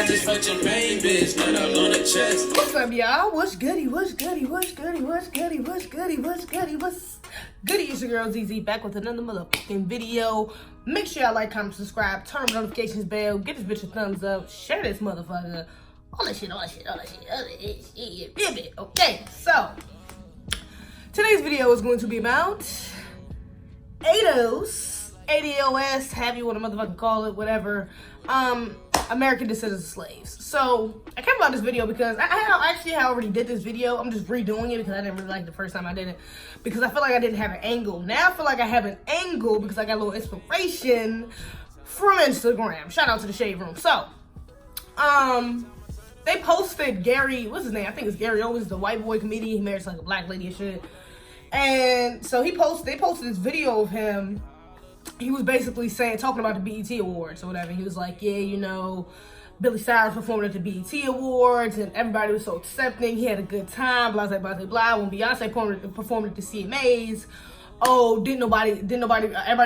I just fucked your main bitch, nut up on the chest. What's up, y'all? What's goody? What's goody? What's goody? What's goody? What's goody? What's goody? What's goody? It's your girl Zeze back with another motherfucking video. Make sure y'all like, comment, subscribe, turn on the notifications bell, get this bitch a thumbs up, share this motherfucker. All that shit. Okay, so today's video is going to be about ADOS, have you want to motherfucking call it, whatever. American descendants of slaves. So I came about this video because I already did this video. I'm just redoing it because I didn't really like the first time I did it, because I feel like I didn't have an angle. Now I feel like I have an angle because I got a little inspiration from Instagram. Shout out to the Shade Room. So they posted Gary, what's his name? I think it's Gary Owens, the white boy comedian. He marries like a black lady and shit. And so they posted this video of him. He was basically talking about the BET Awards or whatever. He was like, yeah, you know, Billy Cyrus performed at the BET Awards and everybody was so accepting. He had a good time, blah, blah, blah, blah. When Beyonce performed at the CMAs, everybody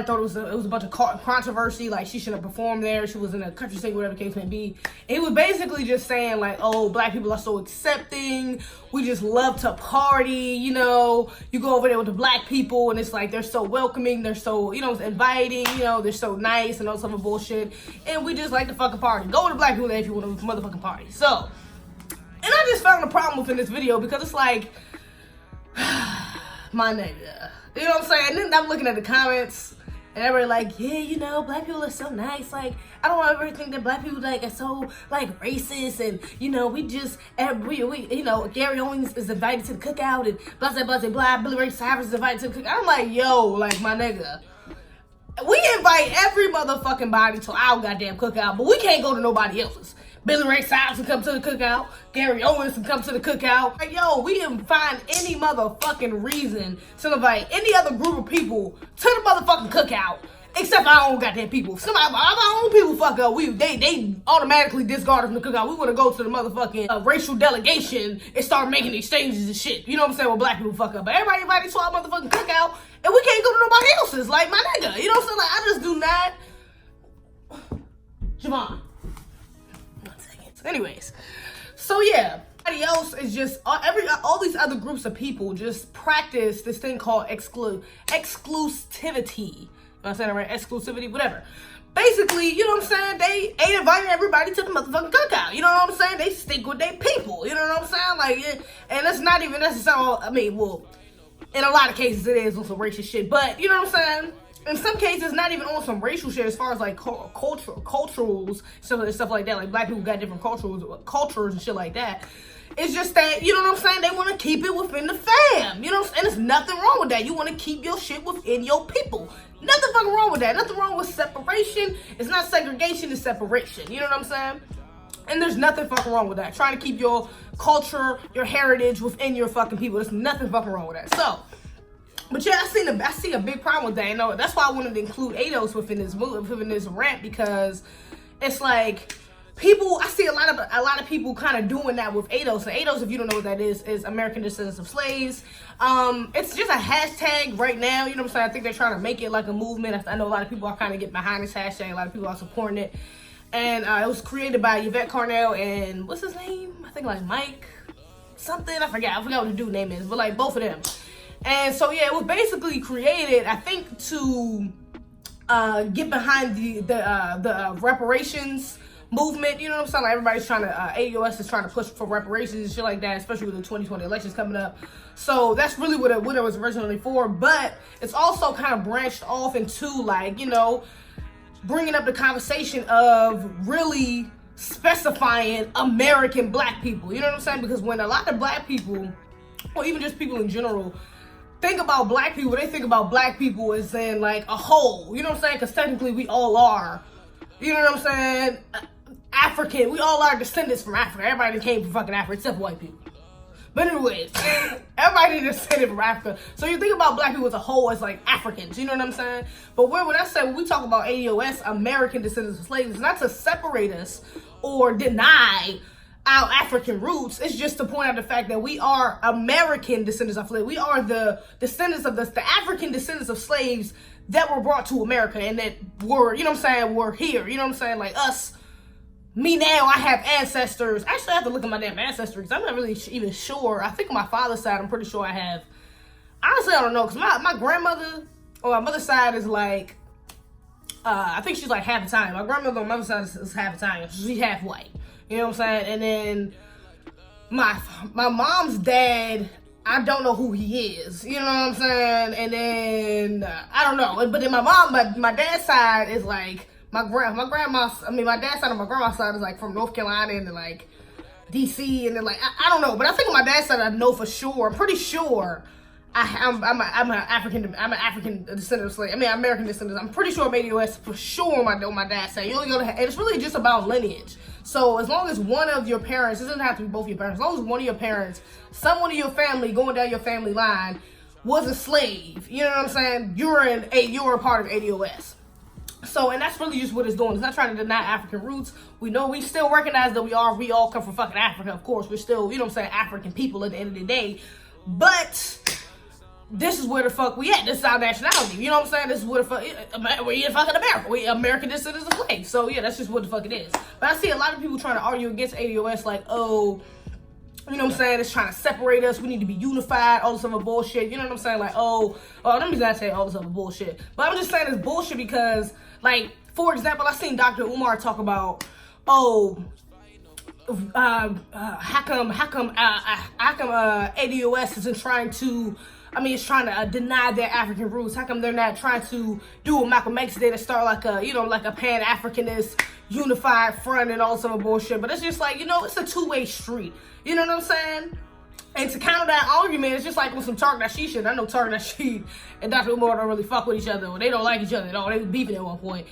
thought it was a bunch of controversy, like she shouldn't have performed there, she was in a country singer, whatever the case may be. And he was basically just saying like, oh, black people are so accepting, we just love to party, you know, you go over there with the black people and it's like they're so welcoming, they're so, you know, inviting, you know, they're so nice and all some bullshit, and we just like to fucking party. Go with the black people if you want to motherfucking party. So, and I just found a problem within this video because it's like, my nigga, you know what I'm saying? And then I'm looking at the comments and everybody like, yeah, you know, black people are so nice. Like, I don't ever think that black people like are so like racist, and you know, we you know, Gary Owens is invited to the cookout and blah blah blah blah. Billy Ray Cyrus is invited to the cookout. I'm like, yo, like my nigga, we invite every motherfucking body to our goddamn cookout, but we can't go to nobody else's. Billy Ray Cyrus can come to the cookout. Gary Owens can come to the cookout. Like, yo, we didn't find any motherfucking reason to invite any other group of people to the motherfucking cookout except our own goddamn people. If somebody, our own people fuck up, they automatically discard us from the cookout. We want to go to the motherfucking racial delegation and start making exchanges and shit. You know what I'm saying? Well, black people fuck up. But everybody invited to our motherfucking cookout and we can't go to nobody else's. Like, my nigga. You know what I'm saying? Like, I just do not. Javon. Anyways, so yeah, everybody else is just all these other groups of people just practice this thing called exclusivity. I'm saying it right? Exclusivity, whatever. Basically, you know what I'm saying? They ain't inviting everybody to the motherfucking cookout. You know what I'm saying? They stick with their people. You know what I'm saying? Like, and it's not even necessarily. I mean, well, in a lot of cases it is on some racist shit, but you know what I'm saying? In some cases, not even on some racial shit, as far as like culturals, stuff like that. Like, black people got different cultures and shit like that. It's just that, you know what I'm saying, they want to keep it within the fam. You know what I'm saying? There's nothing wrong with that. You want to keep your shit within your people. Nothing fucking wrong with that. Nothing wrong with separation. It's not segregation, it's separation. You know what I'm saying? And there's nothing fucking wrong with that. Trying to keep your culture, your heritage within your fucking people. There's nothing fucking wrong with that. So, but yeah, I see a big problem with that. You know, that's why I wanted to include ADOS within this rant, because it's like people. I see a lot of people kind of doing that with ADOS. And ADOS, if you don't know what that is American Descendants of Slaves. It's just a hashtag right now. You know what I'm saying? I think they're trying to make it like a movement. I know a lot of people are kind of getting behind this hashtag. A lot of people are supporting it. And it was created by Yvette Carnell and what's his name? I think like Mike something. I forgot what the dude's name is, but like both of them. And so yeah, it was basically created, I think, to get behind the reparations movement. You know what I'm saying? Like, everybody's trying to ADOS is trying to push for reparations and shit like that, especially with the 2020 elections coming up. So that's really what it was originally for. But it's also kind of branched off into, like, you know, bringing up the conversation of really specifying American black people. You know what I'm saying? Because when a lot of black people, or even just people in general, think about black people, they think about black people as in like a whole, you know what I'm saying? Because technically we all are, you know what I'm saying, African. We all are descendants from Africa. Everybody came from fucking Africa except white people. But anyways, everybody descended from Africa. So you think about black people as a whole as like Africans, you know what I'm saying? But when we talk about ADOS, American Descendants of Slaves, it's not to separate us or deny our African roots. It's just to point out the fact that we are American descendants of slaves. We are the descendants of the African descendants of slaves that were brought to America and that were, you know what I'm saying, were here. You know what I'm saying? Like us me now, I have ancestors. Actually, I have to look at my damn ancestry because I'm not really even sure. I think on my father's side, I'm pretty sure I have. Honestly, I don't know, because my grandmother on my mother's side is like, I think she's like half Italian. My grandmother on my mother's side is half Italian. She's half white. You know what I'm saying? And then my mom's dad, I don't know who he is. You know what I'm saying? And then, I don't know. But then my dad's side is like, my dad's side and my grandma's side is like from North Carolina and then like DC and then like, I don't know. But I think on my dad's side, I know for sure. I'm pretty sure I'm an African descendant of slave. American descendant. I'm pretty sure I'm ADOS for sure on my dad's side. And it's really just about lineage. So as long as one of your parents, it doesn't have to be both your parents, as long as one of your parents, someone in your family going down your family line was a slave, you know what I'm saying? You're a part of ADOS. So, and that's really just what it's doing. It's not trying to deny African roots. We know, we still recognize that we all come from fucking Africa, of course. We're still, you know what I'm saying, African people at the end of the day. But this is where the fuck we at. This is our nationality. You know what I'm saying? This is where the fuck, we're in fucking America. We American descendants of slaves. So yeah, that's just what the fuck it is. But I see a lot of people trying to argue against ADOS like, oh, you know what I'm saying? It's trying to separate us. We need to be unified. All this other bullshit. You know what I'm saying? Like, let me not say all this other bullshit. But I'm just saying it's bullshit because, like, for example, I seen Dr. Umar talk about, how come ADOS isn't trying to, it's trying to deny their African roots. How come they're not trying to do what Malcolm X did and start like a pan-Africanist unified front and all this other bullshit? But it's just like, it's a two-way street. You know what I'm saying? And to counter that argument, it's just like with some Tarek Nasheed shit. I know Tarek Nasheed and Dr. Umar don't really fuck with each other, or they don't like each other at all. They was beefing at one point.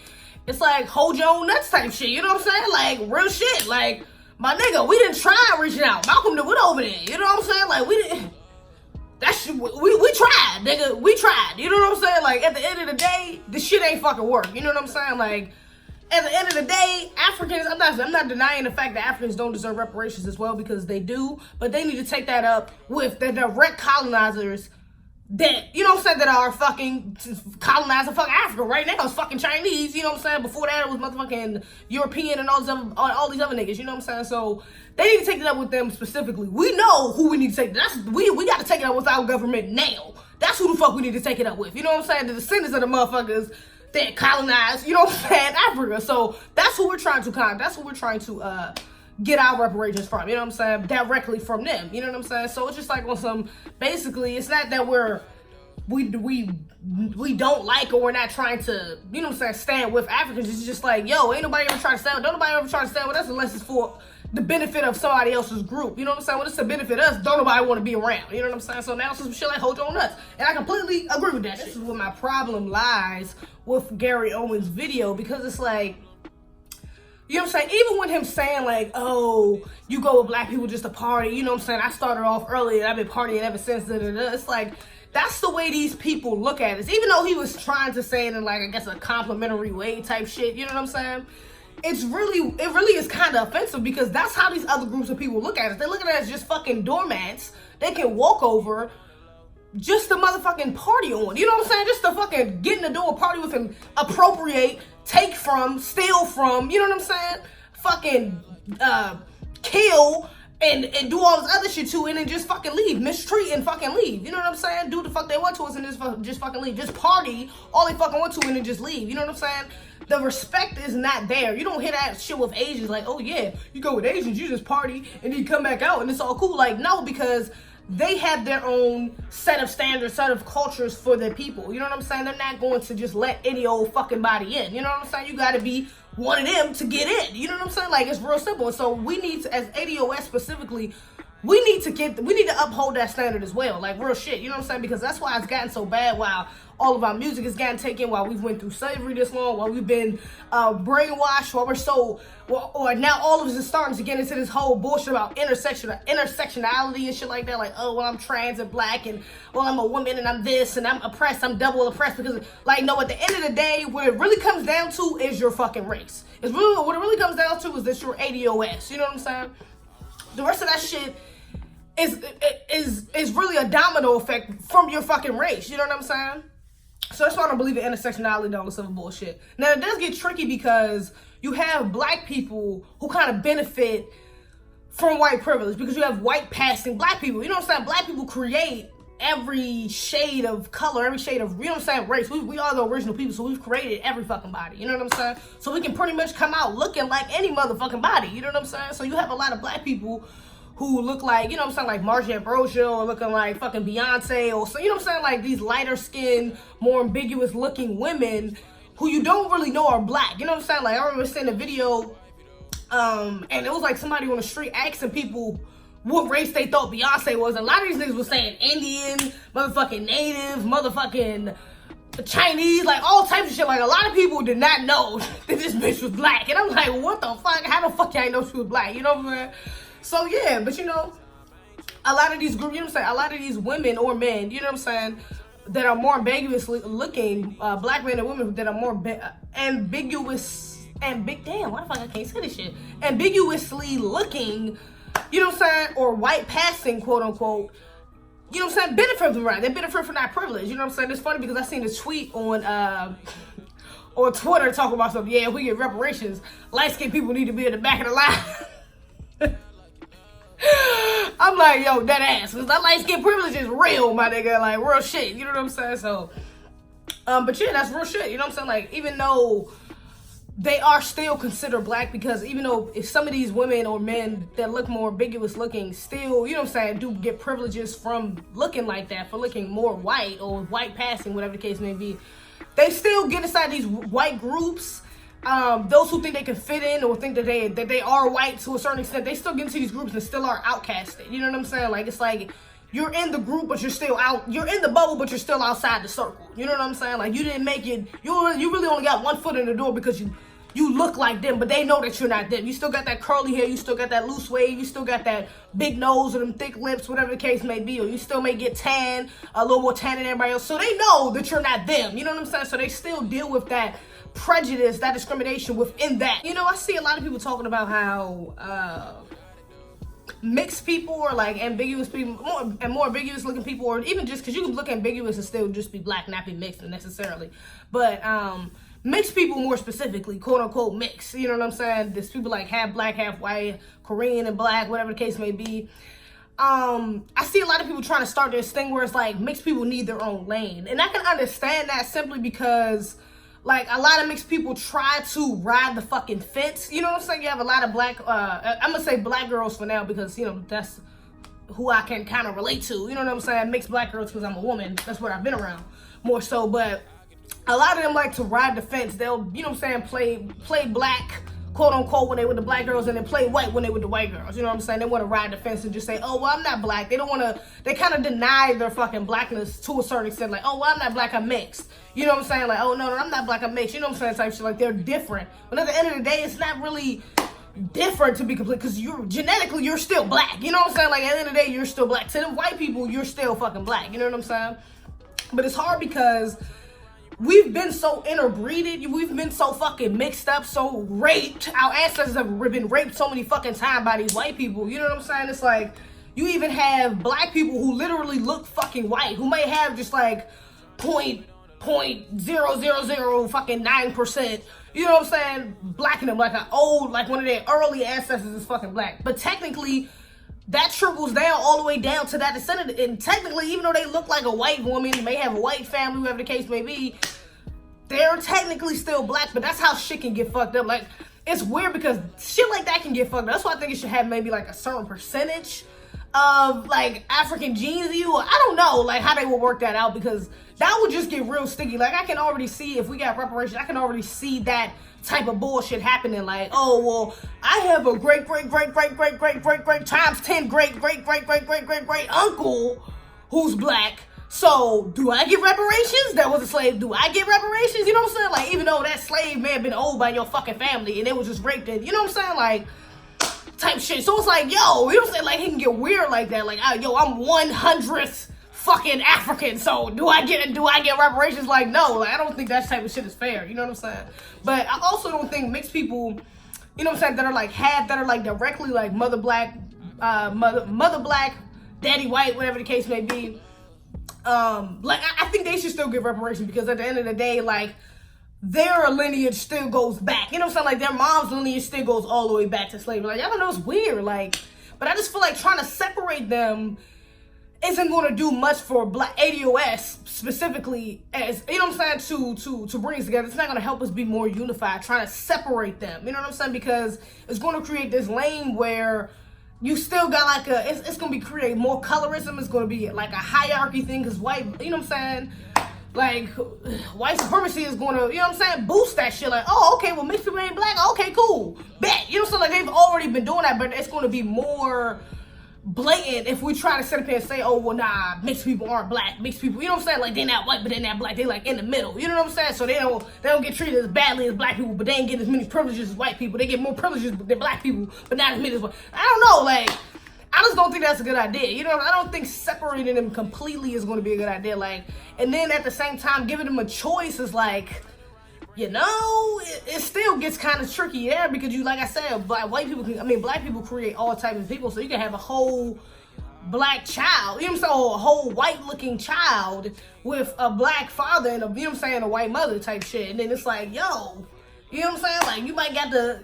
It's like, hold your own nuts type shit. You know what I'm saying? Like, real shit. Like, my nigga, we didn't try reaching out. Malcolm did what over there. You know what I'm saying? Like, we didn't. That shit, we tried, nigga. We tried. You know what I'm saying? Like, at the end of the day, this shit ain't fucking work. You know what I'm saying? Like, at the end of the day, Africans, I'm not denying the fact that Africans don't deserve reparations as well, because they do, but they need to take that up with the direct colonizers that, you know what I'm saying, that are fucking colonizing fucking Africa right now. It's fucking Chinese, you know what I'm saying? Before that, it was motherfucking European and all these other niggas, you know what I'm saying? So they need to take it up with them specifically. We know who we need to take it up. We got to take it up with our government now. That's who the fuck we need to take it up with. You know what I'm saying? The descendants of the motherfuckers that colonized, you know what I'm saying, Africa. So that's who we're trying to that's who we're trying to get our reparations from, you know what I'm saying, directly from them, you know what I'm saying? So it's just like on some, basically, it's not that we don't like, or we're not trying to, you know what I'm saying, stand with Africans. It's just like, yo, ain't nobody ever trying to stand, don't nobody ever try to stand with us unless it's for the benefit of somebody else's group, you know what I'm saying? When it's to benefit us, don't nobody want to be around, you know what I'm saying? So now some shit like hold your own nuts, and I completely agree with that. This is where my problem lies with Gary Owens' video, because it's like, you know what I'm saying? Even with him saying like, oh, you go with black people just to party, you know what I'm saying? I started off early and I've been partying ever since. It's like, that's the way these people look at it. Even though he was trying to say it in like, I guess, a complimentary way type shit, you know what I'm saying? It really is kind of offensive, because that's how these other groups of people look at it. They look at it as just fucking doormats they can walk over just to motherfucking party on. You know what I'm saying? Just to fucking get in the door, party with him, appropriate, take from, steal from, you know what I'm saying? Fucking kill and do all this other shit too, and then just fucking leave, mistreat and fucking leave. You know what I'm saying? Do the fuck they want to us and just fucking leave. Just party all they fucking want to and then just leave. You know what I'm saying? The respect is not there. You don't hear that shit with Asians like, oh yeah, you go with Asians, you just party and then you come back out and it's all cool. Like, no, because they have their own set of standards, set of cultures for their people. You know what I'm saying? They're not going to just let any old fucking body in. You know what I'm saying? You got to be one of them to get in. You know what I'm saying? Like, it's real simple. So we need to, as ADOS specifically, we need to uphold that standard as well. Like, real shit. You know what I'm saying? Because that's why it's gotten so bad, while all of our music has gotten taken, while we've went through slavery this long, while we've been brainwashed, while we're so, or now all of us is starting to get into this whole bullshit about intersectionality and shit like that. Like, oh, well, I'm trans and black, and well, I'm a woman and I'm this, and I'm oppressed, I'm double oppressed, because, like, no, at the end of the day, what it really comes down to is your fucking race. What it really comes down to is that you're ADOS. You know what I'm saying? The rest of that shit is really a domino effect from your fucking race. You know what I'm saying? So that's why I don't believe in intersectionality and all this other bullshit. Now, it does get tricky because you have black people who kind of benefit from white privilege because you have white passing black people. You know what I'm saying? Black people create every shade of color, every shade of, you know what I'm saying, race. We are the original people, so we've created every fucking body. You know what I'm saying? So we can pretty much come out looking like any motherfucking body. You know what I'm saying? So you have a lot of black people who look like, you know what I'm saying, like Marcia Ambrosio, or looking like fucking Beyonce, or so, you know what I'm saying, like these lighter skinned, more ambiguous looking women who you don't really know are black. You know what I'm saying? Like, I remember seeing a video, and it was like somebody on the street asking people what race they thought Beyonce was. And a lot of these niggas was saying Indian, motherfucking native, motherfucking Chinese, like all types of shit. Like, a lot of people did not know that this bitch was black. And I'm like, what the fuck? How the fuck y'all know she was black? You know what I'm saying? So yeah, but you know, a lot of these groups, you know what I'm saying, a lot of these women or men, you know what I'm saying, that are more ambiguously looking, black men and women that are more ambiguous, damn, why the fuck I can't say this shit, ambiguously looking, you know what I'm saying, or white passing, quote unquote, you know what I'm saying, benefit from right, they benefit from that privilege. You know what I'm saying? It's funny because I seen a tweet on Twitter talking about something, yeah, if we get reparations, light-skinned people need to be in the back of the line. I'm like, yo, that ass, because that light skin privilege is real, my nigga, like real shit, you know what I'm saying? So, but yeah, that's real shit, you know what I'm saying? Like, even though they are still considered black, because even though if some of these women or men that look more ambiguous looking still, you know what I'm saying, do get privileges from looking like that, for looking more white or white passing, whatever the case may be, they still get inside these white groups. Those who think they can fit in or think that they are white to a certain extent, they still get into these groups and still are outcasted. You know what I'm saying? Like, it's like you're in the group, but you're still out. You're in the bubble, but you're still outside the circle. You know what I'm saying? Like, you didn't make it. You really only got one foot in the door because you look like them, but they know that you're not them. You still got that curly hair. You still got that loose wave. You still got that big nose or them thick lips, whatever the case may be. Or you still may get tan, a little more tan than everybody else. So they know that you're not them. You know what I'm saying? So they still deal with that prejudice, that discrimination within that. You know, I see a lot of people talking about how mixed people or like ambiguous people, more ambiguous looking people, or even just because you can look ambiguous and still just be black, not be mixed necessarily, but mixed people more specifically, quote unquote mixed, you know what I'm saying? There's people like half black, half white, Korean and black, whatever the case may be. I see a lot of people trying to start this thing where it's like mixed people need their own lane, and I can understand that simply because like a lot of mixed people try to ride the fucking fence. You know what I'm saying? You have a lot of black, I'm gonna say black girls for now because, you know, that's who I can kind of relate to. You know what I'm saying? Mixed black girls because I'm a woman. That's what I've been around more so. But a lot of them like to ride the fence. They'll, you know what I'm saying, play black, quote unquote, when they with the black girls, and then play white when they with the white girls. You know what I'm saying? They want to ride the fence and just say, oh, well, I'm not black. They don't want to, they kind of deny their fucking blackness to a certain extent. Like, oh, well, I'm not black, I'm mixed. You know what I'm saying? Like, oh, no, I'm not black, I'm mixed. You know what I'm saying? Type shit. Like, they're different. But at the end of the day, it's not really different to be complete, because genetically, you're still black. You know what I'm saying? Like, at the end of the day, you're still black. To them white people, you're still fucking black. You know what I'm saying? But it's hard because we've been so interbreeded, we've been so fucking mixed up, so raped. Our ancestors have been raped so many fucking times by these white people. You know what I'm saying? It's like, you even have black people who literally look fucking white, who may have just like 0.000 fucking 9%. You know what I'm saying? Black in them, like an old, like one of their early ancestors is fucking black. But technically, that trickles down all the way down to that descendant. And technically, even though they look like a white woman, may have a white family, whatever the case may be, they're technically still black. But that's how shit can get fucked up. Like, it's weird because shit like that can get fucked up. That's why I think it should have maybe like a certain percentage of like African genes in you. Or I don't know like how they will work that out, because that would just get real sticky. Like, I can already see, if we got reparations, I can already see that type of bullshit happening. Like, oh, well, I have a great times 10 great uncle who's black. So do I get reparations? That was a slave. Do I get reparations? You know what I'm saying? Like, even though that slave may have been owned by your fucking family and it was just raped in, you know what I'm saying? Like, type shit. So it's like, yo, you know what I'm saying? Like, he can get weird like that. Like, yo, I'm 100th fucking African, so do I get reparations? Like, no, like, I don't think that type of shit is fair. You know what I'm saying? But I also don't think mixed people, you know what I'm saying, that are like directly like mother black, daddy white, whatever the case may be. like I think they should still get reparations, because at the end of the day, like, their lineage still goes back. You know what I'm saying? Like, their mom's lineage still goes all the way back to slavery. Like, I don't know, it's weird. Like, but I just feel like trying to separate them isn't going to do much for Black ADOS specifically, as, you know what I'm saying, to bring us together. It's not going to help us be more unified, trying to separate them. You know what I'm saying? Because it's going to create this lane where you still got like it's going to be create more colorism. It's going to be like a hierarchy thing, because white, you know what I'm saying? Like, white supremacy is going to, you know what I'm saying, boost that shit. Like, oh, okay, well, mixed people ain't black. Okay, cool. Bet. You know what I'm saying? Like, they've already been doing that, but it's going to be more blatant if we try to sit up here and say, oh, well, nah, mixed people aren't black. Mixed people, you know what I'm saying? Like, they're not white, but they're not black. They like in the middle. You know what I'm saying? So they don't get treated as badly as black people, but they ain't get as many privileges as white people. They get more privileges than black people, but not as many as white. I don't know, like, I just don't think that's a good idea. You know, I don't think separating them completely is going to be a good idea. Like, and then at the same time, giving them a choice is like, you know, it still gets kind of tricky there, because you, like I said, black people create all types of people. So you can have a whole black child, you know what I'm saying, a whole white looking child with a black father and a, you know what I'm saying, a white mother type shit. And then it's like, yo, you know what I'm saying? Like,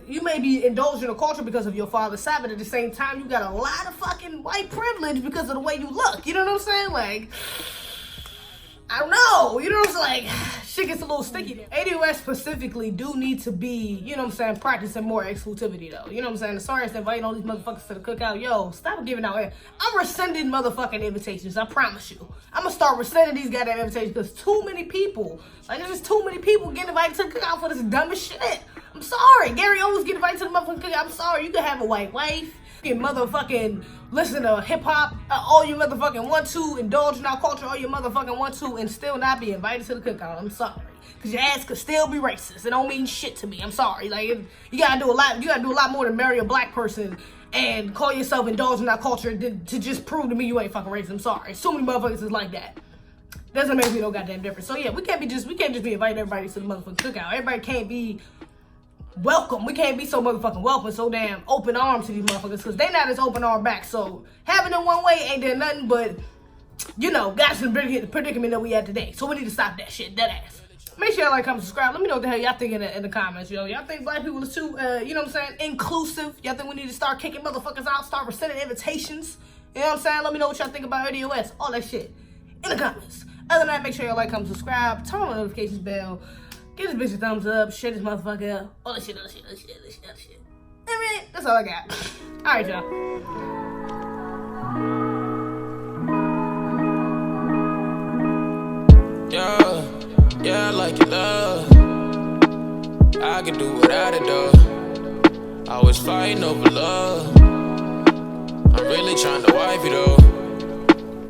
you may be indulging a culture because of your father's side, but at the same time, you got a lot of fucking white privilege because of the way you look. You know what I'm saying? Like, I don't know. You know what I'm saying? Like, shit gets a little sticky there. ADOS specifically do need to be, you know what I'm saying, practicing more exclusivity, though. You know what I'm saying? Sorry for inviting all these motherfuckers to the cookout. Yo, stop giving out. I'm resending motherfucking invitations. I promise you. I'm gonna start resending these goddamn invitations, because too many people, like, there's just too many people getting invited to the cookout for this dumbest shit. I'm sorry. Gary Owens get invited to the motherfucking cookout. I'm sorry. You can have a white wife. You can motherfucking listen to hip hop. All you motherfucking want to indulge in our culture. All you motherfucking want to, and still not be invited to the cookout. I'm sorry. Because your ass could still be racist. It don't mean shit to me. I'm sorry. Like, you gotta do a lot. You gotta do a lot more than marry a black person and call yourself indulging in our culture to just prove to me you ain't fucking racist. I'm sorry. So many motherfuckers is like that. Doesn't make me no goddamn difference. So yeah, we can't just be inviting everybody to the motherfucking cookout. Everybody can't be welcome. We can't be so motherfucking welcome, so damn open arms to these motherfuckers, because they not as open arm back. So having them one way ain't done nothing but, you know, got us in the predicament that we at today. So we need to stop that shit, that ass. Make sure y'all like, comment, subscribe. Let me know what the hell y'all think in the comments, yo. Y'all think black people is too, you know what I'm saying, inclusive? Y'all think we need to start kicking motherfuckers out, start resending invitations? You know what I'm saying? Let me know what y'all think about ADOS, all that shit in the comments. Other than that, make sure y'all like, comment, subscribe, turn on the notifications bell, give this bitch a thumbs up, share this motherfucker up, all that shit. Alright, that's all I got. Alright, y'all. Yeah, I like your love. I could do without it though. I was fighting over love. I'm really trying to wipe it though.